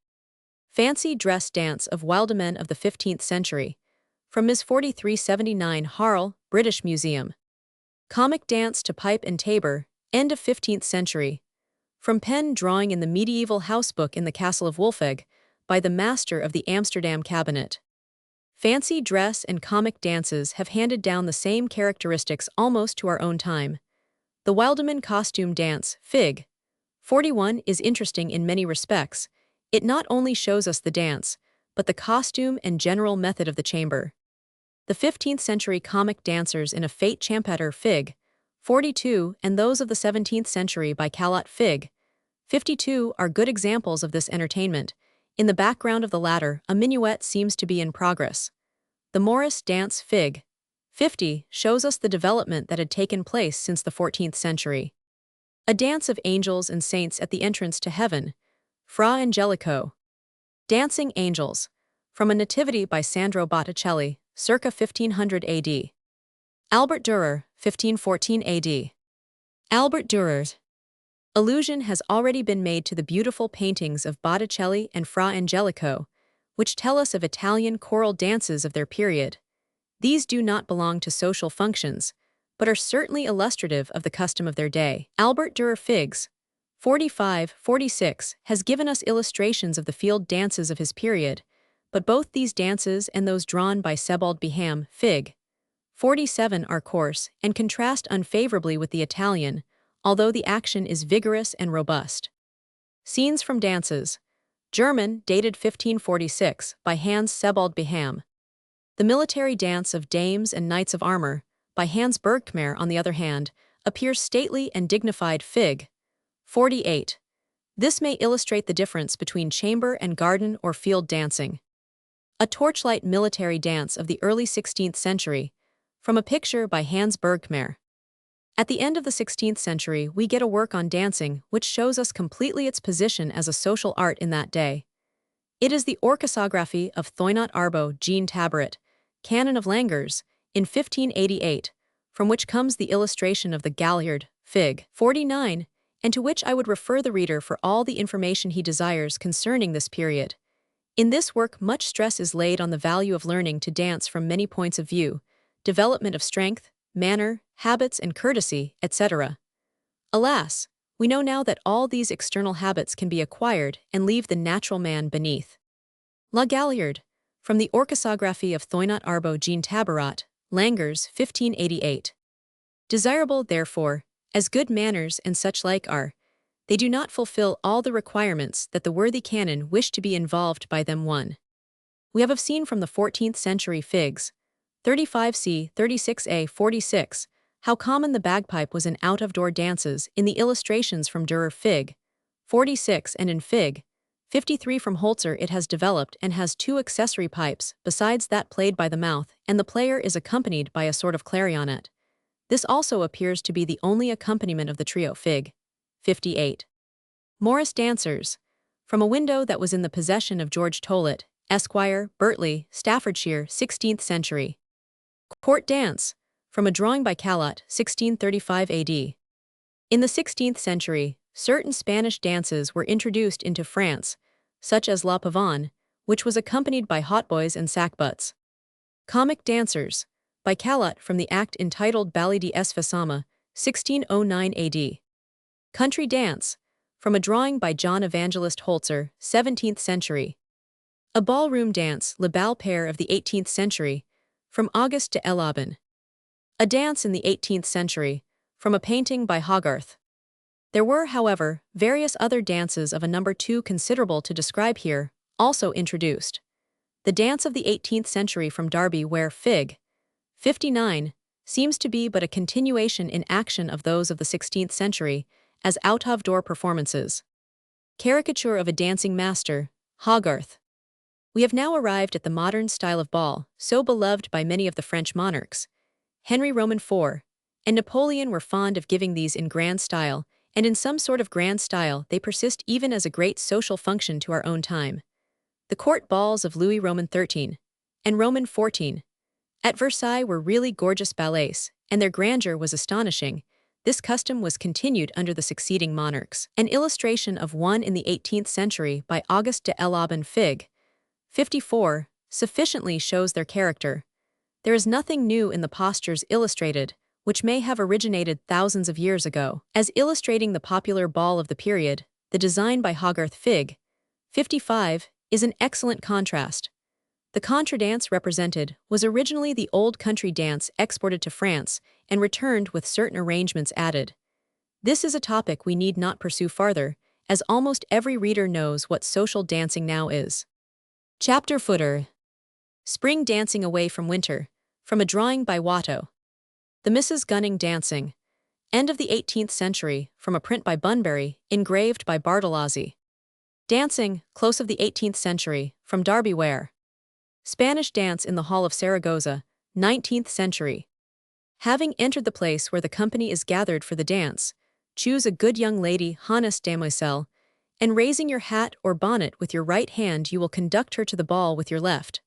S1: Fancy dress dance of Wildemen of the 15th century, from Ms. 4379 Harl, British Museum. Comic dance to pipe and tabor, end of 15th century. From pen drawing in the medieval housebook in the Castle of Wolfegg, by the master of the Amsterdam cabinet. Fancy dress and comic dances have handed down the same characteristics almost to our own time. The Wildeman costume dance, Fig. 41, is interesting in many respects. It not only shows us the dance, but the costume and general method of the chamber. The 15th century comic dancers in a fete champeter Fig. 42 and those of the 17th century by Callot Fig. 52 are good examples of this entertainment. In the background of the latter, a minuet seems to be in progress. The Morris dance Fig. 50 shows us the development that had taken place since the 14th century. A dance of angels and saints at the entrance to heaven, Fra Angelico. Dancing Angels, from a Nativity by Sandro Botticelli, circa 1500 AD. Albert Dürer, 1514 AD. Albert Dürer's allusion has already been made to the beautiful paintings of Botticelli and Fra Angelico, which tell us of Italian choral dances of their period. These do not belong to social functions, but are certainly illustrative of the custom of their day. Albert Dürer Figs. 45-46 has given us illustrations of the field dances of his period, but both these dances and those drawn by Sebald Beham, Fig. 47 are coarse and contrast unfavorably with the Italian, although the action is vigorous and robust. Scenes from dances. German, dated 1546, by Hans Sebald Beham. The military dance of dames and knights of armor, by Hans Bergkmer, on the other hand, appears stately and dignified Fig. 48. This may illustrate the difference between chamber and garden or field dancing. A torchlight military dance of the early 16th century, from a picture by Hans Bergkmer. At the end of the 16th century, we get a work on dancing which shows us completely its position as a social art in that day. It is the orchesography of Thoinot Arbo Jean Tabaret, Canon of Langers, in 1588, from which comes the illustration of the galliard, Fig. 49, and to which I would refer the reader for all the information he desires concerning this period. In this work, much stress is laid on the value of learning to dance from many points of view, development of strength, manner, habits and courtesy, etc. Alas, we know now that all these external habits can be acquired and leave the natural man beneath. La Galliard, from the Orchesography of Thoinot Arbo Jean Tabarat, Langers, 1588. Desirable, therefore, as good manners and such like are, they do not fulfill all the requirements that the worthy canon wished to be involved by them. 1. We have seen from the 14th century Figs, 35c, 36a, 46, how common the bagpipe was in out-of-door dances in the illustrations from Dürer Fig. 46 and in Fig. 53 from Holzer it has developed and has two accessory pipes besides that played by the mouth, and the player is accompanied by a sort of clarionet. This also appears to be the only accompaniment of the trio Fig. 58. Morris dancers, from a window that was in the possession of George Tollet, Esquire, Bertley, Staffordshire, 16th century. Court dance, from a drawing by Callot, 1635 AD. In the 16th century, certain Spanish dances were introduced into France, such as La Pavane, which was accompanied by hautboys and sackbuts. Comic dancers, by Callot from the act entitled Ballet des Façama, 1609 AD. Country dance, from a drawing by John Evangelist Holzer, 17th century. A ballroom dance, Le Bal Pair of the 18th century, from Auguste de Elaban. A dance in the 18th century, from a painting by Hogarth. There were, however, various other dances of a number too considerable to describe here, also introduced. The dance of the 18th century from Derby, where Fig. 59 seems to be but a continuation in action of those of the 16th century, as out-of-door performances. Caricature of a dancing master, Hogarth. We have now arrived at the modern style of ball, so beloved by many of the French monarchs. Henry Roman IV and Napoleon were fond of giving these in grand style, and in some sort of grand style they persist even as a great social function to our own time. The court balls of Louis Roman XIII and Roman XIV at Versailles were really gorgeous ballets, and their grandeur was astonishing. This custom was continued under the succeeding monarchs. An illustration of one in the 18th century by Auguste de Elaban Fig. 54 sufficiently shows their character. There is nothing new in the postures illustrated, which may have originated thousands of years ago. As illustrating the popular ball of the period, the design by Hogarth Fig. 55 is an excellent contrast. The contradance represented was originally the old country dance exported to France and returned with certain arrangements added. This is a topic we need not pursue farther, as almost every reader knows what social dancing now is. Chapter Footer. Spring Dancing Away from Winter, from a drawing by Watteau. The Mrs. Gunning Dancing. End of the 18th century, from a print by Bunbury, engraved by Bartolozzi. Dancing, close of the 18th century, from Derby Ware. Spanish dance in the Hall of Saragossa, 19th century. Having entered the place where the company is gathered for the dance, choose a good young lady, honest demoiselle, and raising your hat or bonnet with your right hand you will conduct her to the ball with your left.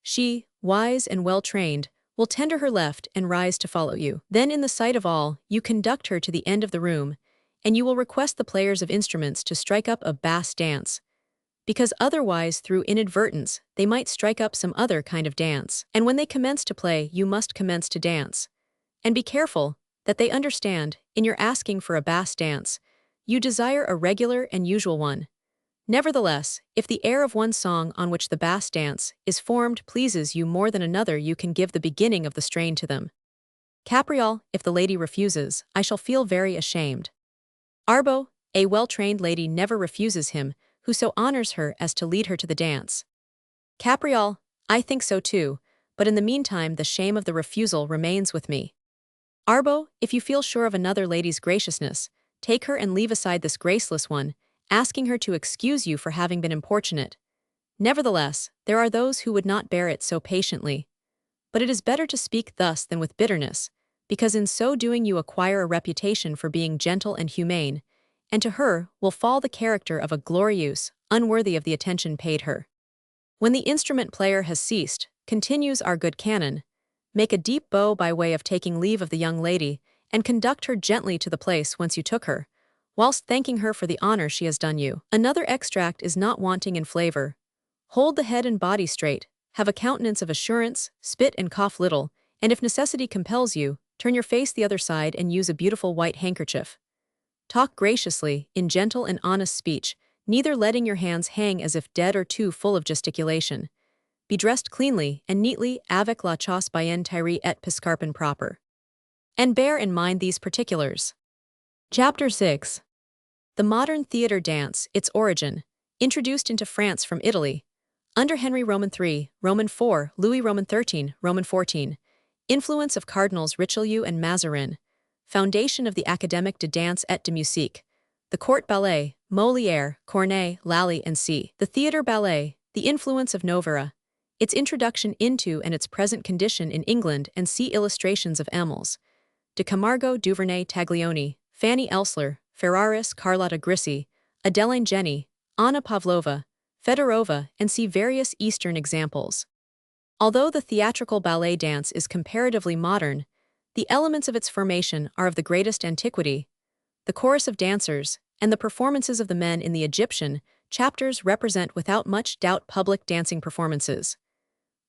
S1: She, wise and well-trained, will tender her left and rise to follow you. Then in the sight of all, you conduct her to the end of the room, and you will request the players of instruments to strike up a bass dance, because otherwise through inadvertence they might strike up some other kind of dance. And when they commence to play you must commence to dance. And be careful that they understand, in your asking for a bass dance, you desire a regular and usual one. Nevertheless, if the air of one song on which the bass dance is formed pleases you more than another you can give the beginning of the strain to them. Capriole, if the lady refuses, I shall feel very ashamed. Arbo, a well-trained lady never refuses him who so honors her as to lead her to the dance. Capriole, I think so too, but in the meantime the shame of the refusal remains with me. Arbo, if you feel sure of another lady's graciousness, take her and leave aside this graceless one, asking her to excuse you for having been importunate. Nevertheless, there are those who would not bear it so patiently. But it is better to speak thus than with bitterness, because in so doing you acquire a reputation for being gentle and humane, and to her will fall the character of a glorieuse, unworthy of the attention paid her. When the instrument player has ceased, continues our good canon, Make a deep bow by way of taking leave of the young lady, and conduct her gently to the place whence you took her, whilst thanking her for the honor she has done you. Another extract is not wanting in flavor. Hold the head and body straight, have a countenance of assurance, spit and cough little, and if necessity compels you, turn your face the other side and use a beautiful white handkerchief. Talk graciously, in gentle and honest speech, neither letting your hands hang as if dead or too full of gesticulation. Be dressed cleanly and neatly avec la chasse bien tirée et piscarpin proper. And bear in mind these particulars. Chapter 6. The modern theatre dance, its origin, introduced into France from Italy, under Henry Roman III, Roman IV, Louis Roman XIII, Roman XIV, influence of Cardinals Richelieu and Mazarin, foundation of the Académique de Danse et de Musique, the court ballet, Molière, Corneille, Lally and C. The theatre ballet, the influence of Novara, its introduction into and its present condition in England and see illustrations of Emils, de Camargo, Duvernay, Taglioni, Fanny Elsler, Ferraris, Carlotta Grisi, Adelaine Jenny, Anna Pavlova, Fedorova, and see various Eastern examples. Although the theatrical ballet dance is comparatively modern, the elements of its formation are of the greatest antiquity. The chorus of dancers, and the performances of the men in the Egyptian chapters represent without much doubt public dancing performances.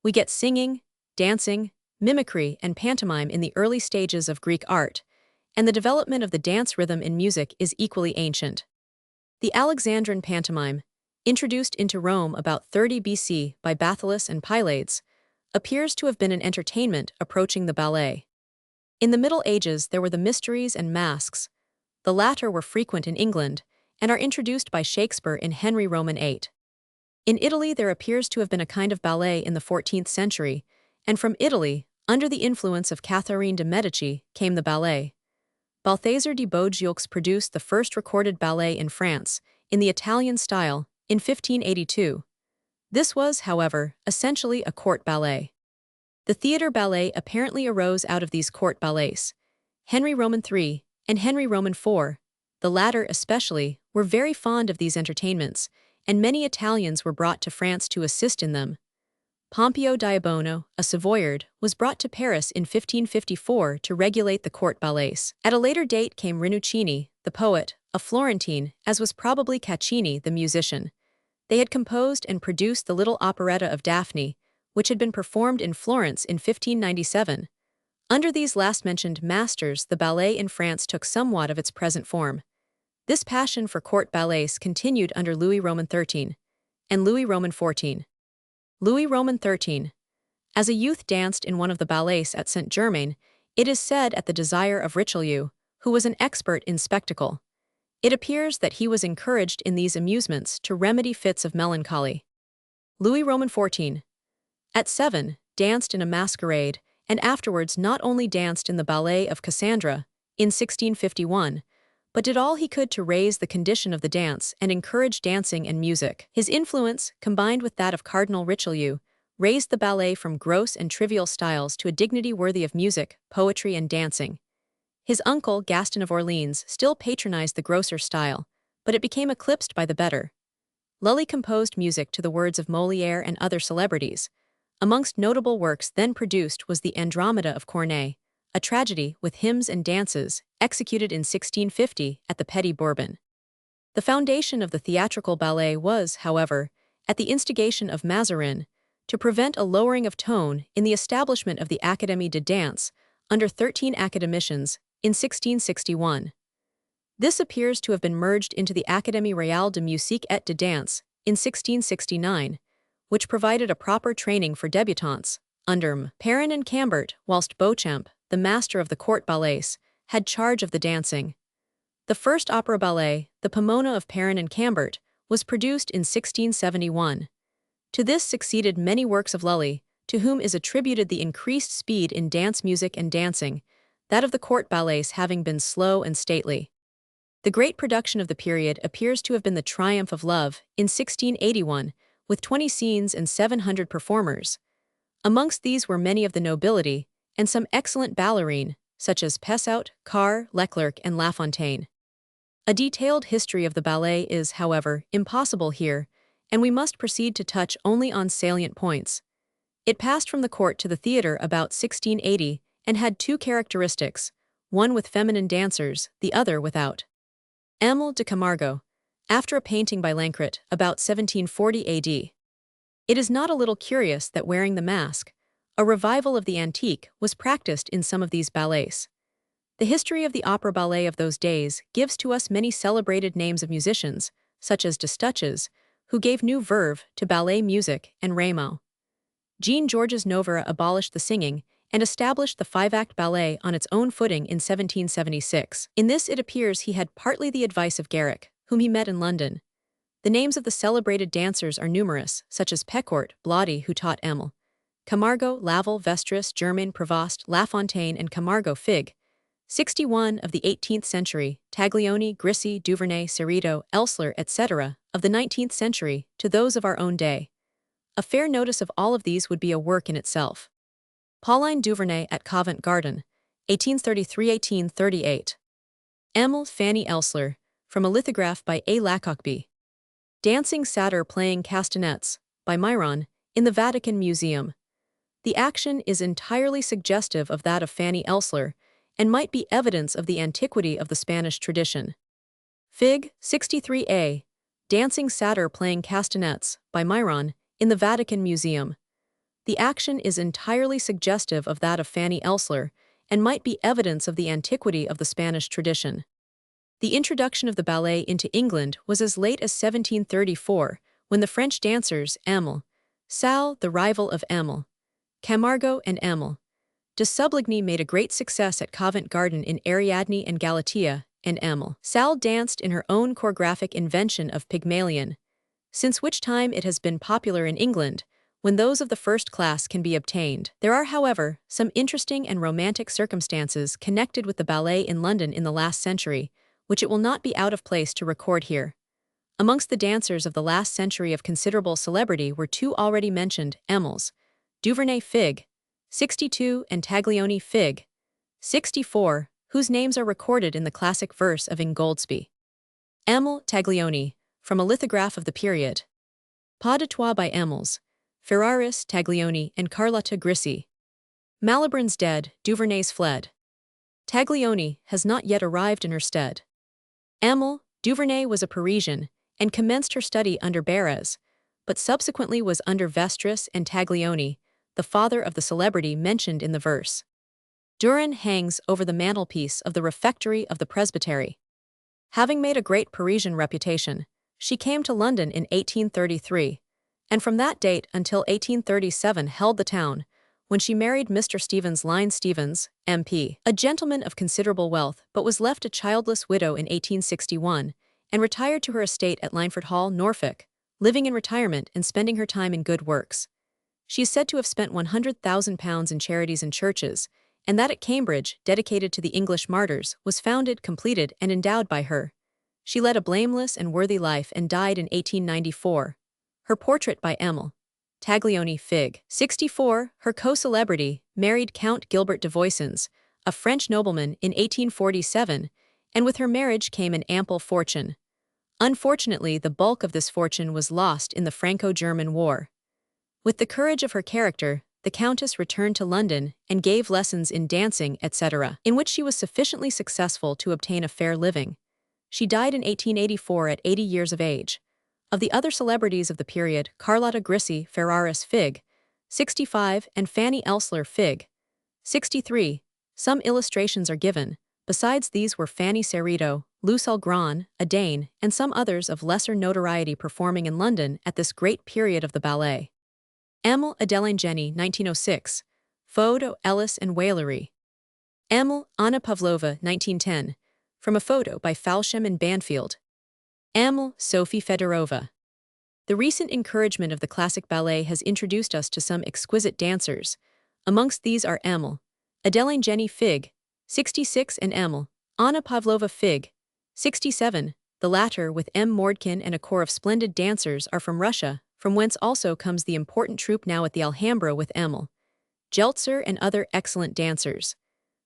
S1: We get singing, dancing, mimicry, and pantomime in the early stages of Greek art, and the development of the dance rhythm in music is equally ancient. The Alexandrine pantomime, introduced into Rome about 30 BC by Bathyllus and Pylades, appears to have been an entertainment approaching the ballet. In the Middle Ages there were the mysteries and masks. The latter were frequent in England, and are introduced by Shakespeare in Henry Roman VIII. In Italy there appears to have been a kind of ballet in the 14th century, and from Italy, under the influence of Catherine de' Medici, came the ballet. Balthazar de Beaujeux produced the first recorded ballet in France, in the Italian style, in 1582. This was, however, essentially a court ballet. The theatre ballet apparently arose out of these court ballets. Henry Roman III and Henry Roman IV, the latter especially, were very fond of these entertainments, and many Italians were brought to France to assist in them. Pompeo Diabono, a Savoyard, was brought to Paris in 1554 to regulate the court ballets. At a later date came Rinuccini, the poet, a Florentine, as was probably Caccini, the musician. They had composed and produced the little operetta of Daphne, which had been performed in Florence in 1597. Under these last-mentioned masters, the ballet in France took somewhat of its present form. This passion for court ballets continued under Louis Roman XIII and Louis Roman XIV. Louis Roman XIII. As a youth danced in one of the ballets at Saint-Germain, it is said at the desire of Richelieu, who was an expert in spectacle. It appears that he was encouraged in these amusements to remedy fits of melancholy. Louis Roman XIV. At 7, danced in a masquerade, and afterwards not only danced in the ballet of Cassandra, in 1651, but did all he could to raise the condition of the dance and encourage dancing and music. His influence, combined with that of Cardinal Richelieu, raised the ballet from gross and trivial styles to a dignity worthy of music, poetry, and dancing. His uncle, Gaston of Orleans, still patronized the grosser style, but it became eclipsed by the better. Lully composed music to the words of Molière and other celebrities. Amongst notable works then produced was the Andromeda of Corneille, a tragedy with hymns and dances, executed in 1650 at the Petit Bourbon. The foundation of the theatrical ballet was, however, at the instigation of Mazarin, to prevent a lowering of tone in the establishment of the Académie de Danse, under 13 academicians, in 1661. This appears to have been merged into the Académie Royale de Musique et de Danse, in 1669, which provided a proper training for débutantes, under Perrin and Cambert, whilst Beauchamp, the master of the court ballets, had charge of the dancing. The first opera ballet, the Pomona of Perrin and Cambert, was produced in 1671. To this succeeded many works of Lully, to whom is attributed the increased speed in dance music and dancing, that of the court ballets having been slow and stately. The great production of the period appears to have been The Triumph of Love, in 1681, with 20 scenes and 700 performers. Amongst these were many of the nobility, and some excellent ballerines, such as Pessout, Carr, Leclerc, and Lafontaine. A detailed history of the ballet is, however, impossible here, and we must proceed to touch only on salient points. It passed from the court to the theater about 1680 and had two characteristics, one with feminine dancers, the other without. Emile de Camargo, after a painting by Lancret, about 1740 AD. It is not a little curious that wearing the mask, a revival of the antique, was practiced in some of these ballets. The history of the opera ballet of those days gives to us many celebrated names of musicians, such as Destouches, who gave new verve to ballet music, and Rameau. Jean-Georges Noverre abolished the singing and established the five-act ballet on its own footing in 1776. In this it appears he had partly the advice of Garrick, whom he met in London. The names of the celebrated dancers are numerous, such as Pecourt, Blody, who taught Emile, Camargo, Laval, Vestris, Germain, Prevost, Lafontaine, and Camargo Fig. 61 of the 18th century, Taglioni, Grisi, Duvernay, Cerrito, Elsler, etc., of the 19th century, to those of our own day. A fair notice of all of these would be a work in itself. Pauline Duvernay at Covent Garden, 1833–1838. Emile Fanny Elsler, from a lithograph by A. Lacockby. Dancing Satyr playing castanets, by Myron, in the Vatican Museum. The action is entirely suggestive of that of Fanny Elsler, and might be evidence of the antiquity of the Spanish tradition. Fig. 63a. Dancing Satyr playing castanets, by Myron, in the Vatican Museum. The action is entirely suggestive of that of Fanny Elsler, and might be evidence of the antiquity of the Spanish tradition. The introduction of the ballet into England was as late as 1734, when the French dancers Emile, Sal, the rival of Emile, Camargo, and Emile de Subligny made a great success at Covent Garden in Ariadne and Galatea, and Emile Sal danced in her own choreographic invention of Pygmalion, since which time it has been popular in England, when those of the first class can be obtained. There are, however, some interesting and romantic circumstances connected with the ballet in London in the last century, which it will not be out of place to record here. Amongst the dancers of the last century of considerable celebrity were two already mentioned Emiles, Duvernay Fig. 62 and Taglioni Fig. 64, whose names are recorded in the classic verse of Ingoldsby. Emile Taglioni, from a lithograph of the period. Pas de Trois by Emiles, Ferraris, Taglioni, and Carlotta Grisi. Malibran's dead, Duvernay's fled. Taglioni has not yet arrived in her stead. Emile Duvernay was a Parisian, and commenced her study under Barres, but subsequently was under Vestris and Taglioni, the father of the celebrity mentioned in the verse. Duran hangs over the mantelpiece of the refectory of the presbytery. Having made a great Parisian reputation, she came to London in 1833, and from that date until 1837 held the town, when she married Mr. Stevens Lyne Stevens, MP, a gentleman of considerable wealth, but was left a childless widow in 1861, and retired to her estate at Lineford Hall, Norfolk, living in retirement and spending her time in good works. She is said to have spent £100,000 in charities and churches, and that at Cambridge, dedicated to the English martyrs, was founded, completed, and endowed by her. She led a blameless and worthy life and died in 1894. Her portrait by Emile Taglioni Fig. 64, her co-celebrity, married Count Gilbert de Voisin's, a French nobleman, in 1847, and with her marriage came an ample fortune. Unfortunately, the bulk of this fortune was lost in the Franco-German War. With the courage of her character, the Countess returned to London and gave lessons in dancing, etc., in which she was sufficiently successful to obtain a fair living. She died in 1884 at 80 years of age. Of the other celebrities of the period, Carlotta Grisi, Ferraris Fig. 65, and Fanny Elsler Fig. 63, some illustrations are given. Besides these were Fanny Cerrito, Lucille Gran, a Dane, and some others of lesser notoriety performing in London at this great period of the ballet. Emile Adeline Jenny, 1906, Photo Ellis and Wailery. Emile Anna Pavlova, 1910, from a photo by Falsham and Banfield. Emile Sophie Fedorova. The recent encouragement of the classic ballet has introduced us to some exquisite dancers. Amongst these are Emile Adeline Jenny Fig. 66 and Emile Anna Pavlova Fig. 67, the latter with M. Mordkin and a corps of splendid dancers are from Russia, from whence also comes the important troupe now at the Alhambra with Emile Jeltzer and other excellent dancers.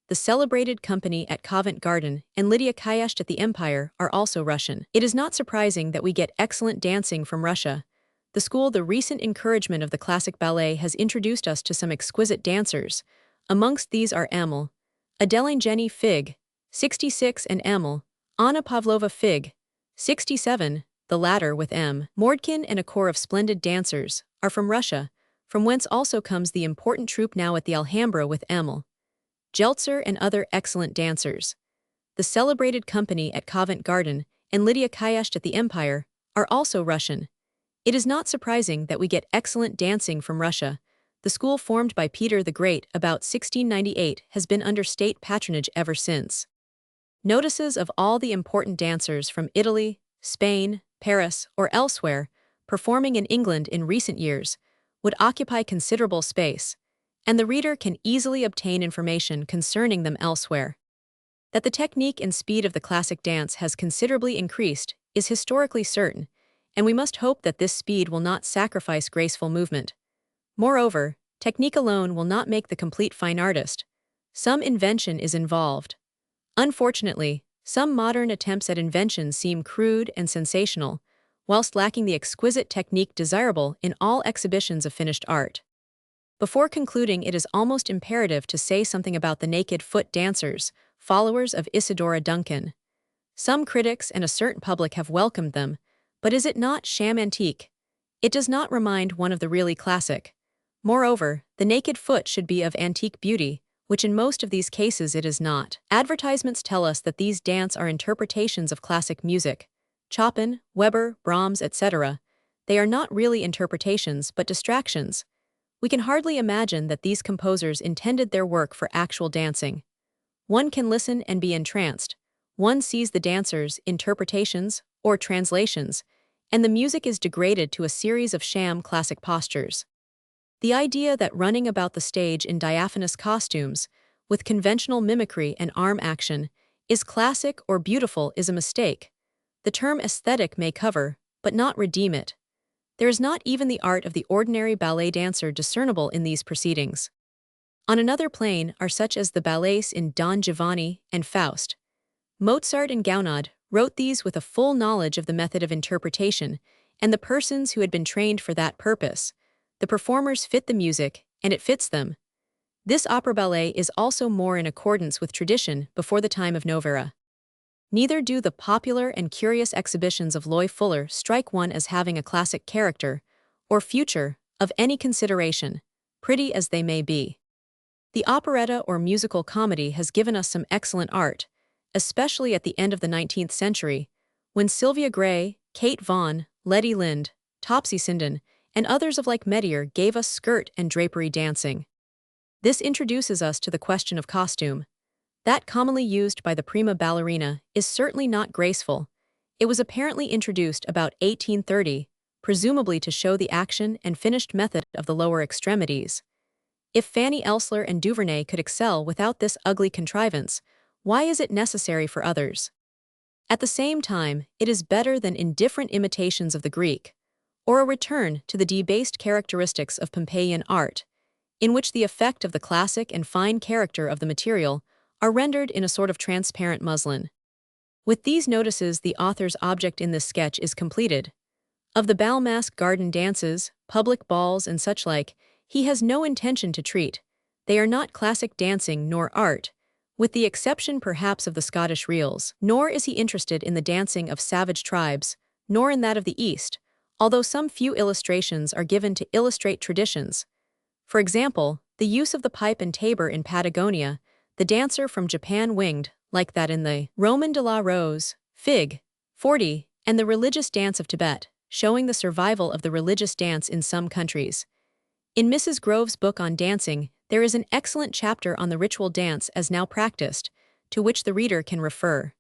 S1: The celebrated company at Covent Garden and Lydia Kayasht at the Empire are also Russian. It is not surprising that we get excellent dancing from Russia. The recent encouragement of the classic ballet has introduced us to some exquisite dancers. Amongst these are Amel, Adeline Jenny Fig, 66, and Amel, Anna Pavlova Fig, 67, the latter with M. Mordkin, and a corps of splendid dancers, are from Russia, from whence also comes the important troupe now at the Alhambra with Amel, Jeltzer, and other excellent dancers. The celebrated company at Covent Garden and Lydia Kayasht at the Empire are also Russian. It is not surprising that we get excellent dancing from Russia. The school formed by Peter the Great about 1698 has been under state patronage ever since. Notices of all the important dancers from Italy, Spain, Paris, or elsewhere performing in England in recent years would occupy considerable space, and the reader can easily obtain information concerning them elsewhere. That the technique and speed of the classic dance has considerably increased is historically certain, and we must hope that this speed will not sacrifice graceful movement. Moreover, technique alone will not make the complete fine artist. Some invention is involved. Unfortunately, some modern attempts at invention seem crude and sensational, whilst lacking the exquisite technique desirable in all exhibitions of finished art. Before concluding, it is almost imperative to say something about the naked foot dancers, followers of Isadora Duncan. Some critics and a certain public have welcomed them, but is it not sham antique? It does not remind one of the really classic. Moreover, the naked foot should be of antique beauty, which in most of these cases it is not. Advertisements tell us that these dance are interpretations of classic music. Chopin, Weber, Brahms, etc. They are not really interpretations but distractions. We can hardly imagine that these composers intended their work for actual dancing. One can listen and be entranced. One sees the dancers, interpretations, or translations, and the music is degraded to a series of sham classic postures. The idea that running about the stage in diaphanous costumes, with conventional mimicry and arm action, is classic or beautiful is a mistake. The term aesthetic may cover, but not redeem it. There is not even the art of the ordinary ballet dancer discernible in these proceedings. On another plane are such as the ballets in Don Giovanni and Faust. Mozart and Gounod wrote these with a full knowledge of the method of interpretation and the persons who had been trained for that purpose. The performers fit the music, and it fits them. This opera ballet is also more in accordance with tradition before the time of Novara. Neither do the popular and curious exhibitions of Loy Fuller strike one as having a classic character, or future, of any consideration, pretty as they may be. The operetta or musical comedy has given us some excellent art, especially at the end of the 19th century, when Sylvia Gray, Kate Vaughan, Letty Lind, Topsy Sinden, and others of like meteor gave us skirt and drapery dancing. This introduces us to the question of costume. That commonly used by the prima ballerina is certainly not graceful. It was apparently introduced about 1830, presumably to show the action and finished method of the lower extremities. If Fanny Elsler and Duvernay could excel without this ugly contrivance, why is it necessary for others? At the same time, it is better than indifferent imitations of the Greek, or a return to the debased characteristics of Pompeian art, in which the effect of the classic and fine character of the material are rendered in a sort of transparent muslin. With these notices, the author's object in this sketch is completed. Of the bal masque garden dances, public balls, and such like, he has no intention to treat. They are not classic dancing nor art, with the exception perhaps of the Scottish reels. Nor is he interested in the dancing of savage tribes, nor in that of the East, although some few illustrations are given to illustrate traditions. For example, the use of the pipe and tabor in Patagonia, the dancer from Japan winged, like that in the Roman de la Rose, Fig. 40, and the religious dance of Tibet, showing the survival of the religious dance in some countries. In Mrs. Grove's book on dancing, there is an excellent chapter on the ritual dance as now practiced, to which the reader can refer.